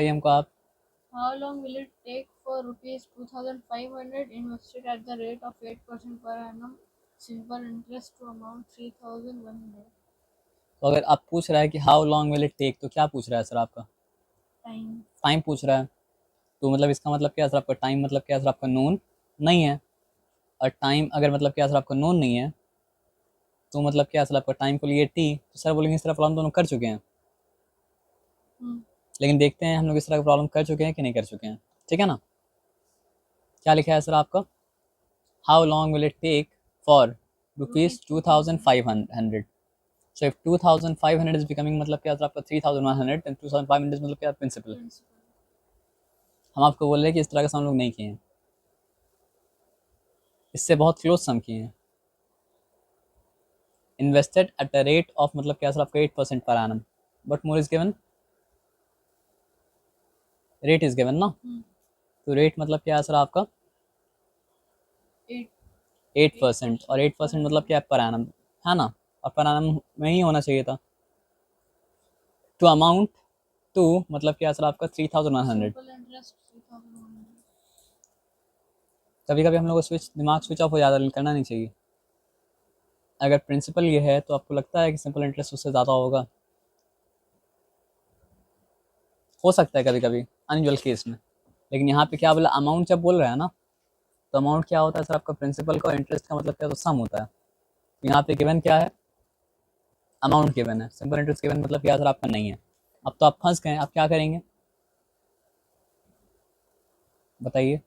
हमको आप। How long will it take for rupees 2,500 invested at the rate of 8% per annum simple interest to amount 3,100? तो अगर आप पूछ रहा है कि how long will it take, तो क्या पूछ रहा है सर आपका? Time. टाइम पूछ रहा है। तो मतलब इसका मतलब क्या है सर आपका? टाइम मतलब क्या है सर आपका? नोन नहीं है। और टाइम अगर मतलब क्या है सर आपका? नोन नहीं है, तो मतलब क्या है सर आपका? टाइम को लिए टी, तो सर बोलेंगे इस तरह प्रॉब्लम दोनों कर चुके हैं। लेकिन देखते हैं हम लोग इस तरह का प्रॉब्लम कर चुके हैं कि नहीं कर चुके हैं। ठीक है ना? क्या लिखा है सर आपका? How long will it take for rupees 2,500। So if 2,500 is becoming मतलब क्या सर आपका? 3,100, देन 2,500 मतलब क्या? प्रिंसिपल। हम आपको बोल रहे हैं कि इस तरह का सम लोग नहीं किए हैं, इससे बहुत क्लोज सम किए हैं। Invested at the rate of मतलब क्या सर आपका? 8% per annum, but more is given, rate is given ना। तो रेट मतलब क्या है सर आपका? 8%। और 8% मतलब क्या है? पर एनम, है ना? और पर एनम में ही होना चाहिए था। टू अमाउंट टू मतलब क्या है सर आपका? 3,100। कभी कभी हम लोग को दिमाग स्विच ऑफ हो जाता है, करना नहीं चाहिए। अगर प्रिंसिपल ये है तो आपको लगता है कि सिंपल इंटरेस्ट उससे ज़्यादा होगा? हो सकता है कभी कभी अनयूजुअल केस में। लेकिन यहाँ पे क्या बोला? अमाउंट जब बोल रहा है ना, तो अमाउंट क्या होता है सर आपका? प्रिंसिपल का इंटरेस्ट का मतलब क्या? तो सम होता है। तो यहाँ पे गिवन क्या है? अमाउंट गिवन है। सिंपल इंटरेस्ट गिवन मतलब क्या सर आपका? नहीं है। अब तो आप फंस गए, आप क्या करेंगे बताइए?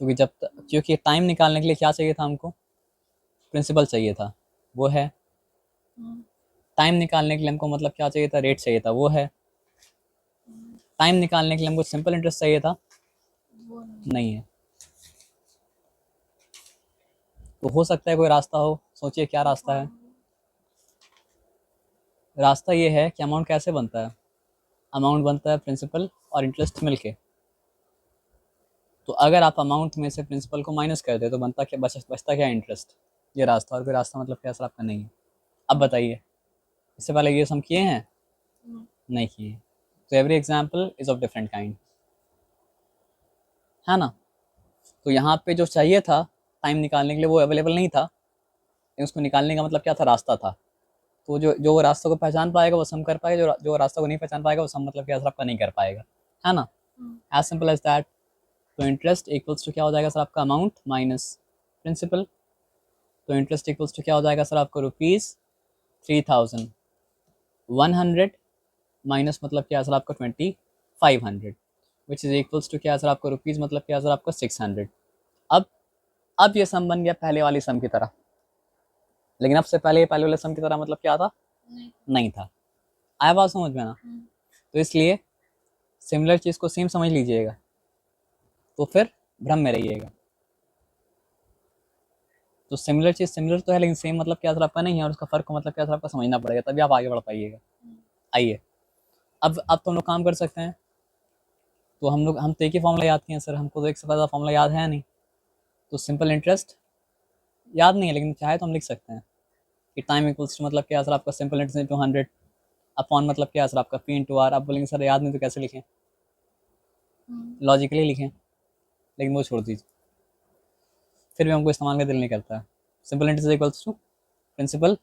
क्योंकि टाइम निकालने के लिए क्या चाहिए था हमको? प्रिंसिपल चाहिए था, वो है। टाइम निकालने के लिए हमको मतलब क्या चाहिए था? रेट चाहिए था, वो है। टाइम निकालने के लिए हमको सिंपल इंटरेस्ट चाहिए था, नहीं है। तो हो सकता है कोई रास्ता हो, सोचिए क्या रास्ता है। रास्ता ये है कि अमाउंट कैसे बनता है? अमाउंट बनता है प्रिंसिपल और इंटरेस्ट मिलके। तो अगर आप अमाउंट में से प्रिंसिपल को माइनस कर दे तो बनता क्या? बचता क्या? इंटरेस्ट। ये रास्ता, और कोई रास्ता मतलब क्या सर आपका? नहीं है। अब बताइए, इससे पहले ये सम किए हैं? नहीं किए। तो every example is of different kind, है ना? तो यहाँ पे जो चाहिए था टाइम निकालने के लिए वो अवेलेबल नहीं था, लेकिन उसको निकालने का मतलब क्या था? रास्ता था। तो जो वो रास्ते को पहचान पाएगा वो सम कर पाएगा, जो रास्ता को नहीं पहचान पाएगा वो सम मतलब क्या सर आपका? नहीं कर पाएगा, है ना? As simple as that. तो इंटरेस्ट इक्वल्स टू क्या हो जाएगा सर आपका? Amount minus principal. तो इंटरेस्ट इक्वल्स टू क्या हो जाएगा सर आपको? ₹3,100 माइनस मतलब क्या सर आपका? 2,500, विच इज इक्वल्स टू क्या सर आपको? रुपीज़ मतलब क्या सर आपका? 600। अब ये सम बन गया पहले वाली सम की तरह, लेकिन अब से पहले पहले वाले सम की तरह मतलब क्या था? नहीं था। आया बात समझ में ना? तो इसलिए सिमिलर चीज़ को सेम समझ लीजिएगा, तो फिर भ्रम में रहिएगा। तो सिमिलर चीज़ सिमिलर तो है, लेकिन सेम मतलब क्या सर आपका? नहीं है। और उसका फ़र्क को मतलब क्या सर आपका? समझना पड़ेगा, तभी आप आगे बढ़ पाइएगा। आइए, अब तो हम लोग काम कर सकते हैं। तो हम तो एक ही फॉर्मूला याद किए हैं सर, हमको तो एक से ज़्यादा फॉर्मूला याद है नहीं। तो सिंपल इंटरेस्ट याद नहीं है, लेकिन चाहे तो हम लिख सकते हैं कि टाइम इक्वल्स टू मतलब क्या सर आपका? सिंपल इंटरेस्ट इंटू 100 अपॉन मतलब क्या सर आपका? P into R. आप बोलेंगे सर याद नहीं तो कैसे लिखें? लॉजिकली लिखें, लेकिन वो छोड़ दीजिए, फिर भी हमको इस्तेमाल का दिल नहीं करता है। Simple interest equals to principal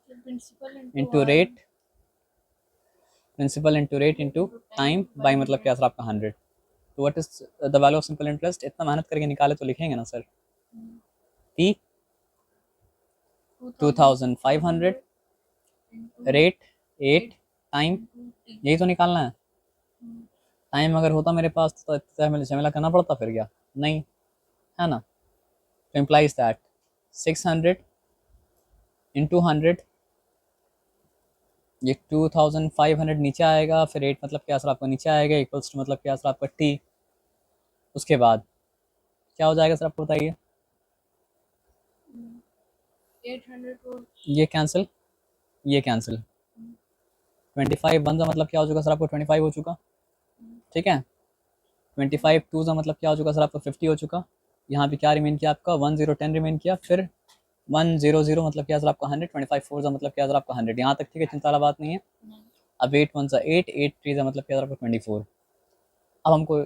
into rate, principal into rate into time by मतलब क्या सर आपका? 100। तो what is the value of simple interest? इतना मेहनत करके निकाले तो लिखेंगे ना सर। P 2,500, रेट 8, टाइम, यही तो निकालना है। टाइम अगर होता मेरे पास तो इतना झमेला करना पड़ता फिर क्या? नहीं, है ना? तो इम्प्लाइज दैट 600 इंटू 100, ये 2,500 नीचे आएगा, फिर 8 मतलब क्या सर आपका? नीचे आएगा, इक्वल्स टू मतलब क्या सर आपका? T। उसके बाद क्या हो जाएगा सर आपको बताइए? 800 ये कैंसिल, ये कैंसिल। 25 वन का मतलब क्या हो चुका सर आपको? 25 हो चुका, ठीक है। 25 टू का मतलब क्या हो चुका सर आपका? 50 हो चुका। यहाँ पे क्या रिमेन किया आपका? 1010 रिमेन किया, फिर 100 मतलब क्या सर आपका? 100। 25 फोर का मतलब क्या सर आपका? 100। यहाँ तक ठीक है, चिंता वाला बात नहीं है। अब 8 1 8, 8 3 मतलब क्या आपका 24। अब हमको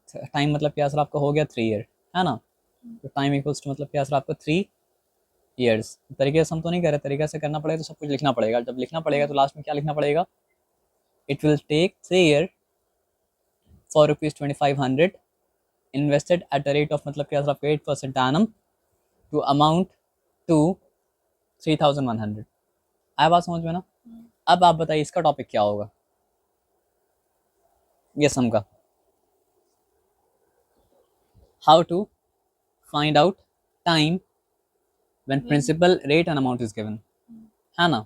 टाइम मतलब क्या सर आपका हो गया 3 ईयर, है ना। तो टाइम इक्वल्स टू मतलब क्या सर आपका 3 ईयर्स। तरीके से हम तो नहीं कर रहे, तरीके से करना पड़ेगा तो सब कुछ लिखना पड़ेगा। जब लिखना पड़ेगा तो लास्ट में क्या लिखना पड़ेगा, it will take 3 year for ₹2500 invested at the rate of मतलब क्या सर आपका 8% एनम टू अमाउंट टू 3100। आया बात समझ में ना। अब आप बताइए इसका टॉपिक क्या होगा, ये सम का, how to find out time when principal rate and amount is given, है ना।